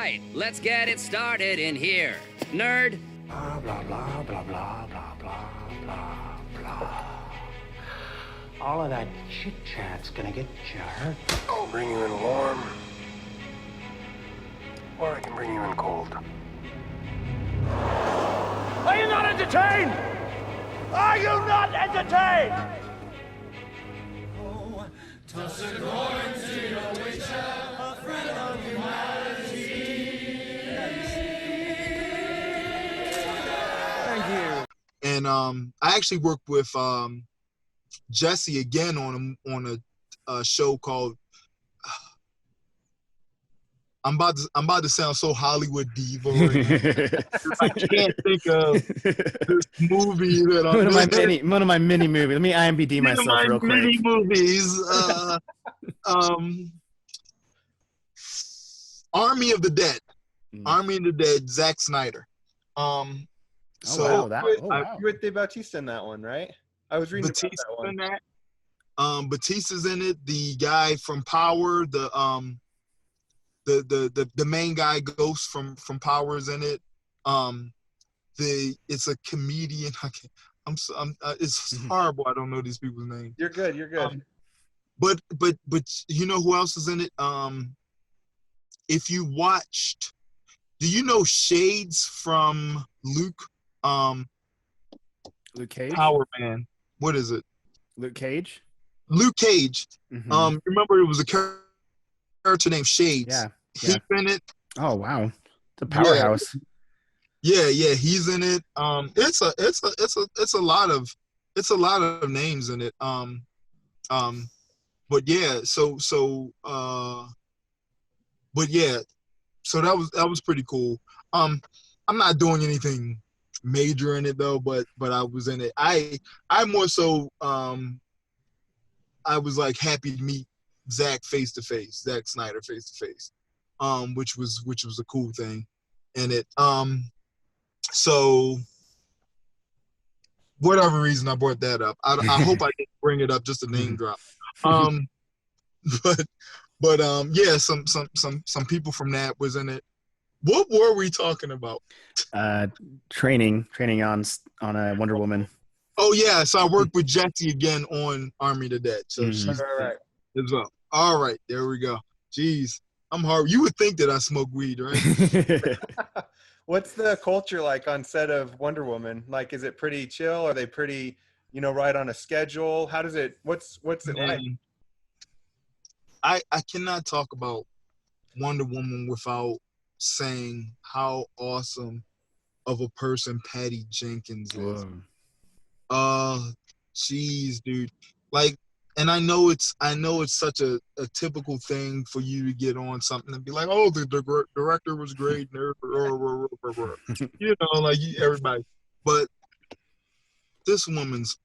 right, let's get it started in here. Nerd. Blah, blah, blah, blah, blah, blah, blah, blah, blah. All of that chit-chat's gonna get you hurt. I'll bring you in warm. Or I can bring you in cold. Are you not entertained? Are you not entertained? Oh, toss a coin to your witcher, a friend of humanity. Thank you. And I actually worked with Jesse again on a show called. I'm about to sound so Hollywood diva. I can't think of this movie that I'm one of my mini movies. Let me IMDb myself real quick. Mini movies. Army of the Dead. Army of the Dead. Zack Snyder. Wow. You were Dave Bautista in that one, right? I was reading Batista's about that one. in that. Batista's in it. The guy from Power. The main guy, Ghost from Power, is in it. It's a comedian. It's horrible. I don't know these people's names. You're good. But you know who else is in it? If you watched, do you know Shades from Luke? Luke Cage. Power Man. What is it? Luke Cage. Luke Cage. Mm-hmm. Remember it was a character named Shades. Yeah. He's in it. Oh wow, it's a powerhouse. Yeah, he's in it. It's a lot of names in it. But yeah, so that was pretty cool. I'm not doing anything major in it though, but I was in it. I more so I was like happy to meet Zack face to face, Zack Snyder face to face. Which was a cool thing in it. So whatever reason I brought that up. I hope I didn't bring it up just a name drop. But yeah, some people from that was in it. What were we talking about? Training on a Wonder Woman. Oh yeah, so I worked with Jesse again on Army of the Dead. So she's right. It's up. All right, there we go. Jeez. I'm hard. You would think that I smoke weed, right? What's the culture like on set of Wonder Woman? Like, is it pretty chill? Are they pretty, right on a schedule? How does it? What's it like? I cannot talk about Wonder Woman without saying how awesome of a person Patty Jenkins is. Jeez, dude. Like. And I know it's such a typical thing for you to get on something and be like, oh, the director was great, like everybody. But this woman's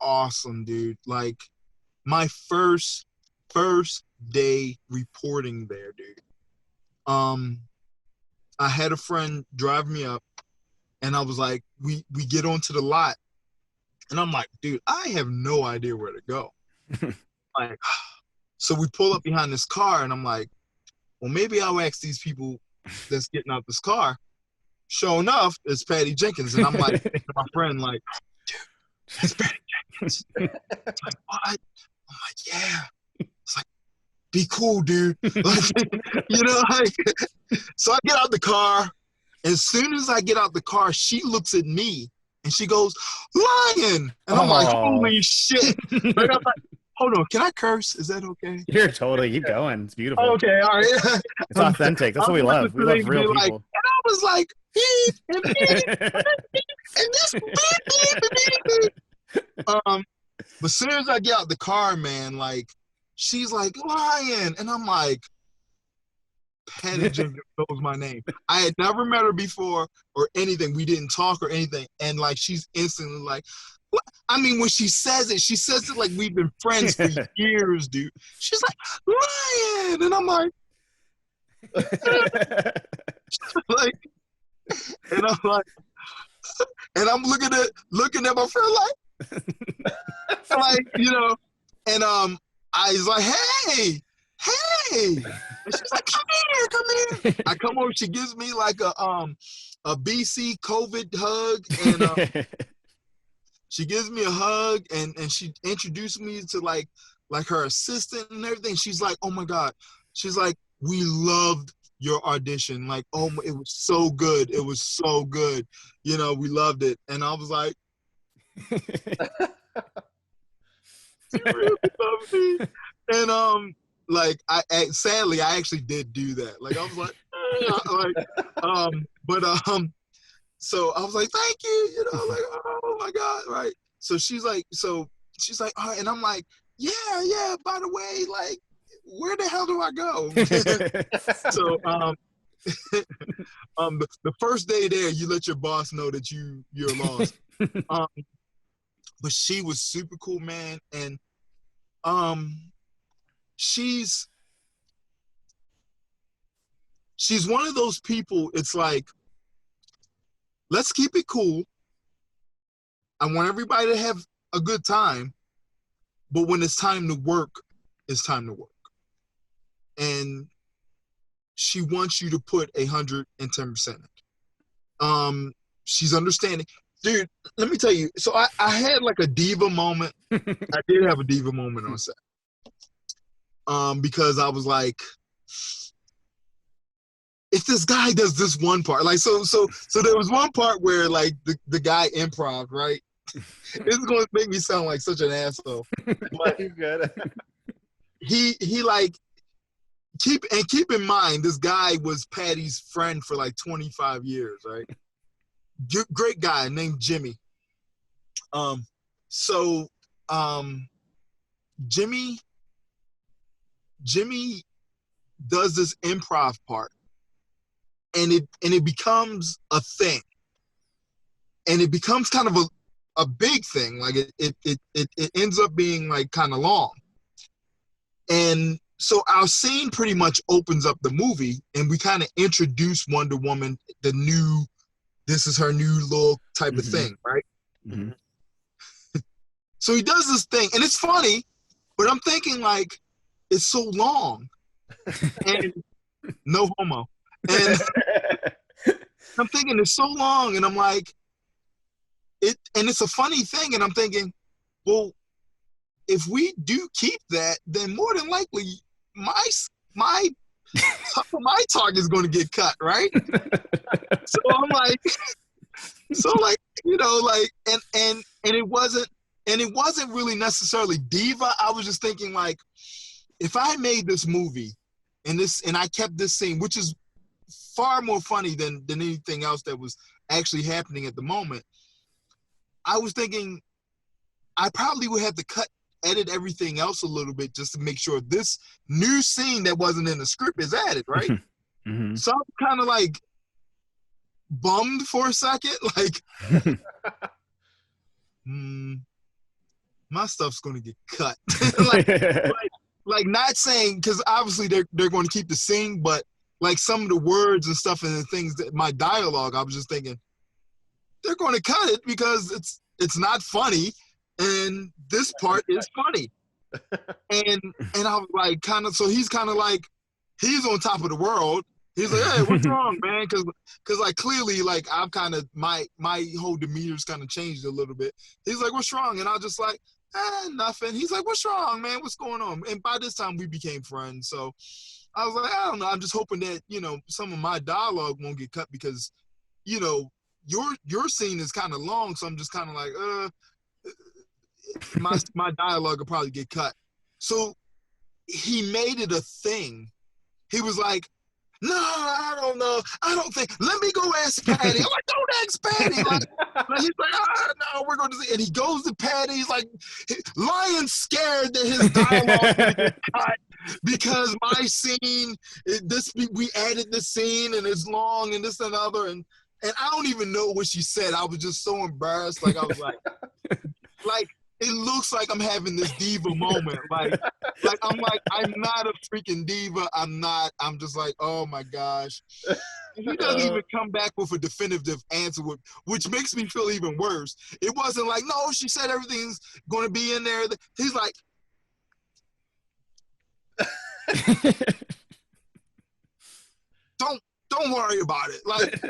awesome, dude. Like my first day reporting there, dude. I had a friend drive me up, and I was like, we get onto the lot, and I'm like, dude, I have no idea where to go. Like, so we pull up behind this car, and I'm like, well, maybe I'll ask these people that's getting out this car. Sure enough, it's Patty Jenkins, and I'm like, to my friend, like, dude, it's Patty Jenkins. It's like, what? I'm like, yeah. It's like, be cool, dude. Like, so I get out the car. As soon as I get out the car, she looks at me, and she goes, Lyon! And I'm like, holy shit. Like, I'm like, hold on, can I curse? Is that okay? You're totally, keep going. It's beautiful. Okay, all right. It's authentic. That's what we love. We love real people. And I was like, and this but as soon as I get out the car, man, like, she's like, Lyon. And I'm like, Patty Jenkins knows my name. I had never met her before or anything. We didn't talk or anything. And like, she's instantly like, what? I mean, when she says it like we've been friends for years, dude. She's like, Lyon. And I'm like, and I'm looking at my friend like, and I was like, hey. And she's like, come here. I come over, she gives me like a BC COVID hug, and she gives me a hug, and she introduced me to like her assistant and everything. She's like, oh my God. She's like, we loved your audition. Like, oh, it was so good. It was so good. You know, we loved it. And I was like, you really love me. And like sadly I actually did do that. Like I was like, so I was like, thank you, you know, like, oh my God, right? So she's like, all right, and I'm like, yeah, by the way, like, where the hell do I go? So the first day there, you let your boss know that you're lost. But she was super cool, man, and she's one of those people. It's like, let's keep it cool. I want everybody to have a good time, but when it's time to work, it's time to work. And she wants you to put 110% in. She's understanding. Dude, let me tell you. So I had like a diva moment. I did have a diva moment on set. Because I was like, if this guy does this one part, like, so there was one part where like the guy improv, right? It's going to make me sound like such an asshole. But You're good. he like, keep in mind, this guy was Patty's friend for like 25 years, right? Great guy named Jimmy. Jimmy does this improv part, and it becomes a thing, and it becomes kind of a big thing. Like it ends up being like kind of long, and so our scene pretty much opens up the movie, and we kind of introduce Wonder Woman, this is her new look type of thing, right? Mm-hmm. So he does this thing, and it's funny, but I'm thinking like, it's so long, and no homo, and I'm thinking it's so long, and I'm like, and it's a funny thing, and I'm thinking, well, if we do keep that, then more than likely my talk is going to get cut, right? So I'm like, you know, like, and it wasn't really necessarily diva. I was just thinking like, if I made this movie and I kept this scene, which is far more funny than anything else that was actually happening at the moment, I was thinking I probably would have to edit everything else a little bit just to make sure this new scene that wasn't in the script is added, right? Mm-hmm. So I'm kind of like bummed for a second, like, my stuff's gonna get cut. like not saying, because obviously they're going to keep the scene, but like some of the words and stuff and the things that my dialogue, I was just thinking they're going to cut it because it's not funny, and this part is funny. And I was like, kind of, so he's kind of like, he's on top of the world. He's like, hey, what's wrong, man? Because like clearly, like I've kind of, my whole demeanor's kind of changed a little bit. He's like, what's wrong? And I was just like, nothing. He's like, what's wrong, man? What's going on? And by this time we became friends. So I was like, I don't know. I'm just hoping that, you know, some of my dialogue won't get cut because, you know, your scene is kind of long. So I'm just kind of like, my dialogue will probably get cut. So he made it a thing. He was like, no, I don't know. I don't think. Let me go ask Patty. I'm like, don't ask Patty. Like he's like, no, we're going to see. And he goes to Patty. He's like, Lyon's scared that his dialogue will get cut because my scene, we added the scene and it's long and this and other. And I don't even know what she said. I was just so embarrassed. Like I was like, it looks like I'm having this diva moment. Like I'm not a freaking diva. I'm not. I'm just like, oh my gosh. And he doesn't even come back with a definitive answer, which makes me feel even worse. It wasn't like, no, she said everything's going to be in there. He's like, don't worry about it. Like,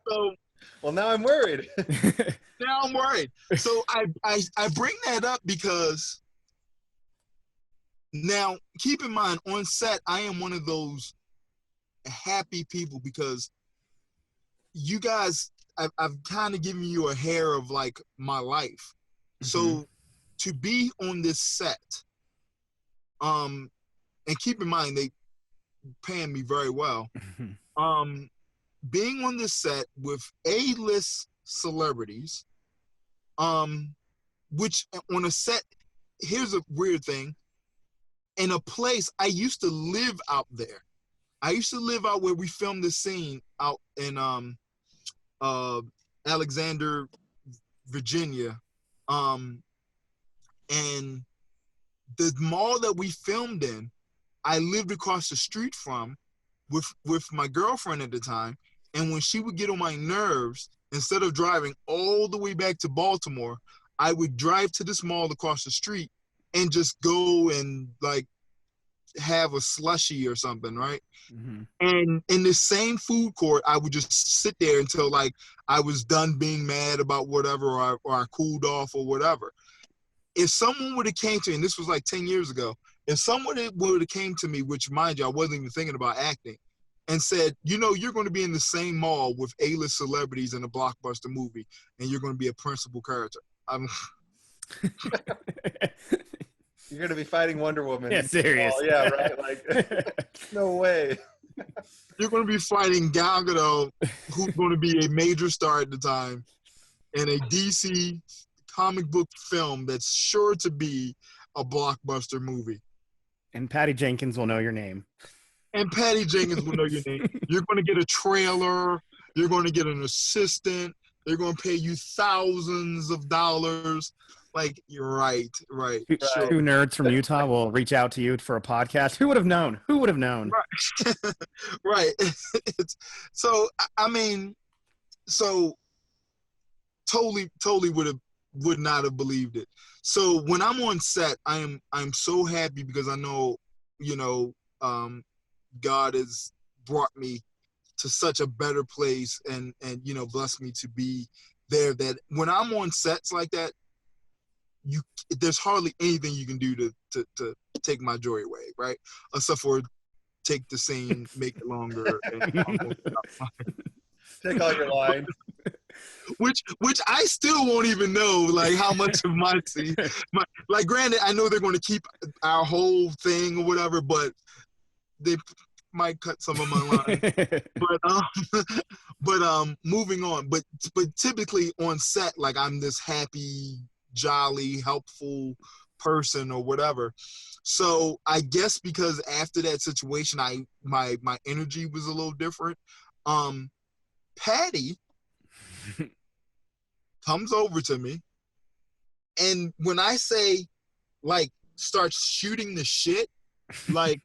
so Well, now I'm worried. now I'm worried. So I bring that up because now keep in mind on set, I am one of those happy people because you guys, I've kind of given you a hair of like my life. So to be on this set, and keep in mind they paying me very well. Being on this set with A-list celebrities, which on a set, here's a weird thing. In a place, I used to live out there. I used to live out where we filmed the scene out in Alexander, Virginia. And the mall that we filmed in, I lived across the street from with my girlfriend at the time. And when she would get on my nerves, instead of driving all the way back to Baltimore, I would drive to this mall across the street and just go and like have a slushie or something, right? And in the same food court, I would just sit there until like I was done being mad about whatever, or I cooled off or whatever. If someone would have came to me, and this was like 10 years ago, if someone would have came to me, which mind you, I wasn't even thinking about acting, and said, you know, you're going to be in the same mall with A-list celebrities in a blockbuster movie, and you're going to be a principal character. You're going to be fighting Wonder Woman. Yeah, serious. Oh, yeah, right. Like, no way. You're going to be fighting Gal Gadot, who's going to be a major star at the time, in a DC comic book film that's sure to be a blockbuster movie. And Patty Jenkins will know your name. And Patty Jenkins will know your name. You're going to get a trailer. You're going to get an assistant. They're going to pay you thousands of dollars. Like, you're right. Two nerds from Utah will reach out to you for a podcast. Who would have known? Who would have known? Right. Right. So, I mean, totally would not have believed it. So when I'm on set, I'm so happy because I know, you know, God has brought me to such a better place and you know, blessed me to be there, that when I'm on sets like that, there's hardly anything you can do to take my joy away, right? Except for take the scene, make it longer, and take all your lines. Which I still won't even know, like, how much of my scene. Like, granted, I know they're going to keep our whole thing or whatever, but they might cut some of my lines. But moving on. But typically on set, like, I'm this happy, jolly, helpful person or whatever. So I guess because after that situation, my energy was a little different. Patty comes over to me, and when I say, like, start shooting the shit, like,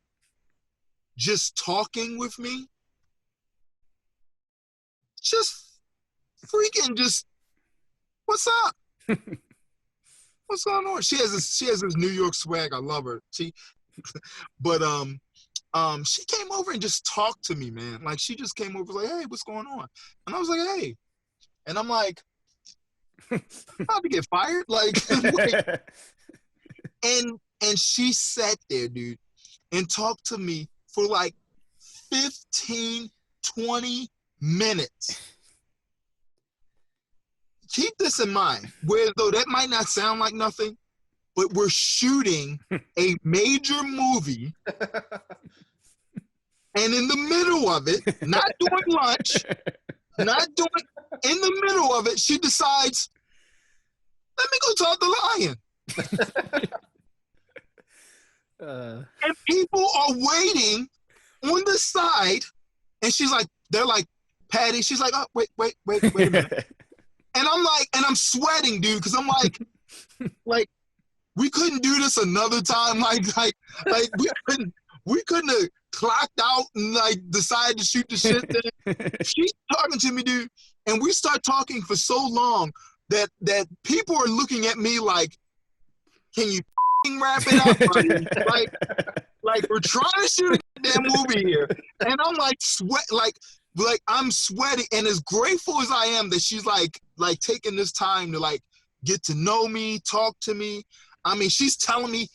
just talking with me, just freaking just, what's up? What's going on? She has this New York swag. I love her. But she came over and just talked to me, man. Like, she just came over, like, hey, what's going on? And I was like, hey. And I'm like, I'm about to get fired? Like, and she sat there, dude, and talked to me for like 15, 20 minutes. Keep this in mind, where though that might not sound like nothing, but we're shooting a major movie, and in the middle of it, not doing lunch, in the middle of it, she decides, let me go talk to Lyon. And people are waiting on the side, and they're like, Patty, she's like, oh, wait a minute. And I'm like, and I'm sweating, dude, because I'm like, we couldn't do this another time. Like we couldn't have clocked out and like decided to shoot the shit there. She's talking to me, dude, and we start talking for so long that people are looking at me like, can you wrap it up, buddy? Like we're trying to shoot a damn movie here, and I'm like I'm sweating. And as grateful as I am that she's like taking this time to like get to know me, talk to me. I mean, she's telling me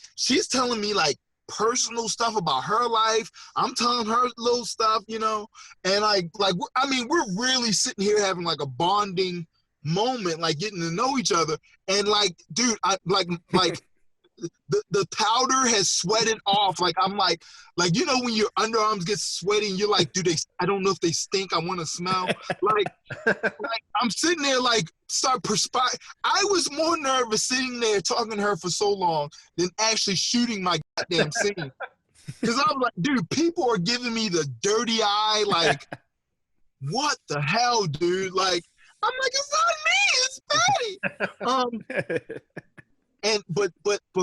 like personal stuff about her life. I'm telling her little stuff, you know, and we're really sitting here having like a bonding moment, like getting to know each other. And like, dude, I like the powder has sweated off. Like I'm like, you know, when your underarms get sweaty and you're like, I don't know if they stink. I want to smell. like I'm sitting there like start perspiring. I was more nervous sitting there talking to her for so long than actually shooting my goddamn scene. Because I'm like, dude, people are giving me the dirty eye. Like, what the hell, dude? Like, I'm like, it's not me, it's Patty. And but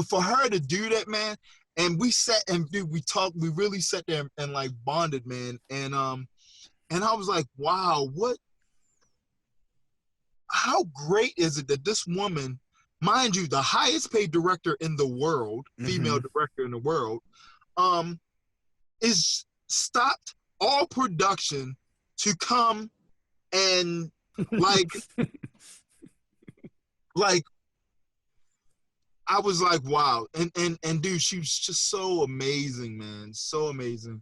for her to do that, man, and we sat and dude, we talked, we really sat there and like bonded, man. And I was like, wow, how great is it that this woman, mind you, the highest paid director in the world, female director in the world, is stopped all production to come and like I was like, wow. And dude, she was just so amazing, man. So amazing.